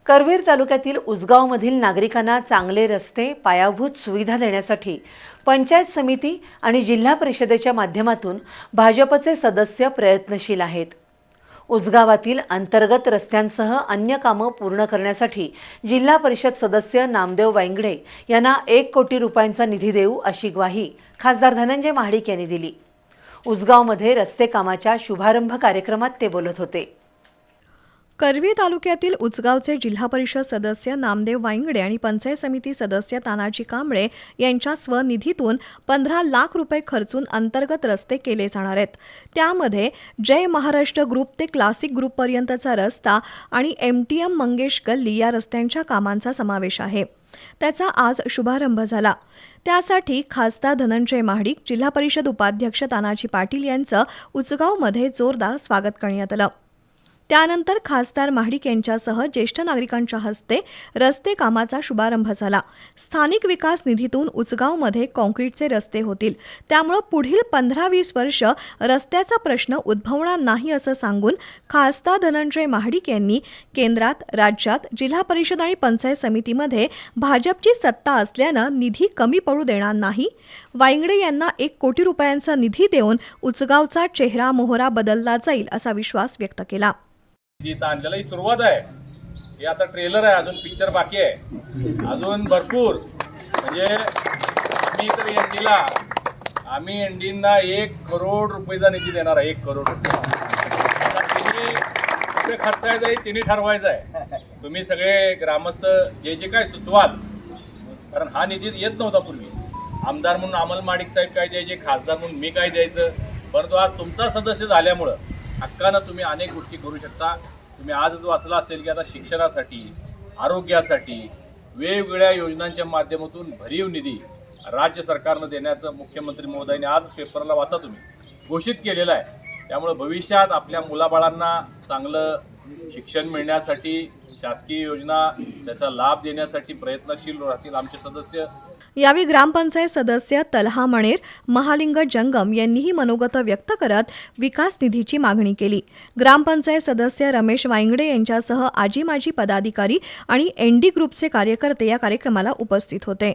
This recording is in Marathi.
करवीर तालुक्यातील उसगावमधील नागरिकांना चांगले रस्ते, पायाभूत सुविधा देण्यासाठी पंचायत समिती आणि जिल्हा परिषदेच्या माध्यमातून भाजपचे सदस्य प्रयत्नशील आहेत. उसगावातील अंतर्गत रस्त्यांसह अन्य कामं पूर्ण करण्यासाठी जिल्हा परिषद सदस्य नामदेव वांगडे यांना 1 कोटी रुपयांचा निधी देऊ अशी ग्वाही खासदार धनंजय महाडिक यांनी दिली. उसगावमध्ये रस्ते कामाच्या शुभारंभ कार्यक्रमात ते बोलत होते. करवीर तालुक्यातील उचगावचे जिल्हा परिषद सदस्य नामदेव वांगडे आणि पंचायत समिती सदस्य तानाजी कांबळे यांच्या स्वनिधीतून 15 लाख रुपये खर्चून अंतर्गत रस्ते केले जाणार आहेत. त्यामध्ये जय महाराष्ट्र ग्रुप ते क्लासिक ग्रुपपर्यंतचा रस्ता आणि MTM मंगेश गल्ली या रस्त्यांच्या कामांचा समावेश आहे. त्याचा आज शुभारंभ झाला. त्यासाठी खासदार धनंजय महाडिक, जिल्हा परिषद उपाध्यक्ष तानाजी पाटील यांचं उचगावमध्ये जोरदार स्वागत करण्यात आलं. त्यानंतर खासदार महाडिक यांच्यासह ज्येष्ठ नागरिकांच्या हस्ते रस्ते कामाचा शुभारंभ झाला. स्थानिक विकास निधीतून उचगावमध्ये काँक्रीटचे रस्ते होतील, त्यामुळे पुढील 15-20 वर्ष रस्त्याचा प्रश्न उद्भवणार नाही असं सांगून खासदार धनंजय महाडिक यांनी केंद्रात, राज्यात, जिल्हा परिषद आणि पंचायत समितीमध्ये भाजपची सत्ता असल्यानं निधी कमी पडू देणार नाही. वांगडे यांना 1 कोटी रुपयांचा निधी देऊन उचगावचा चेहरा मोहरा बदलला जाईल असा विश्वास व्यक्त केला. इथं आणलेला ही सुरुवात आहे. हे आता ट्रेलर आहे, अजून पिक्चर बाकी आहे, अजून भरपूर. म्हणजे आम्ही एनडीला 1 करोड रुपयेचा निधी देणार आहे. 1 करोड रुपये. आता तिने कुठे खर्चायचं आहे तिने ठरवायचं आहे. तुम्ही सगळे ग्रामस्थ जे काय सुचवाल, कारण हा निधी येत नव्हता पूर्वी. आमदार म्हणून अमल माडिक साहेब काय द्यायचे, खासदार म्हणून मी काय द्यायचं, परंतु आज तुमचा सदस्य झाल्यामुळं हक्कानं तुम्ही अनेक गोष्टी करू शकता. तुम्ही आजच वाचलं असेल की आता शिक्षणासाठी, आरोग्यासाठी वेगवेगळ्या योजनांच्या माध्यमातून भरीव निधी राज्य सरकारनं देण्याचं मुख्यमंत्री महोदयांनी आज पेपरला वाचा तुम्ही घोषित केलेलं आहे. त्यामुळे भविष्यात आपल्या मुलाबाळांना चांगलं शिक्षण मिळण्यासाठी शासकीय योजना त्याचा लाभ देण्यासाठी प्रयत्नशील राहतील आमचे सदस्य. यावेळी ग्रामपंचायत सदस्य तलहा मणेर, महालिंग जंगम यांनीही मनोगत व्यक्त करत विकास निधीची मागणी केली. ग्रामपंचायत सदस्य रमेश वांगडे यांच्यासह आजी माजी पदाधिकारी आणि ND ग्रुपचे कार्यकर्ते या कार्यक्रमाला उपस्थित होते.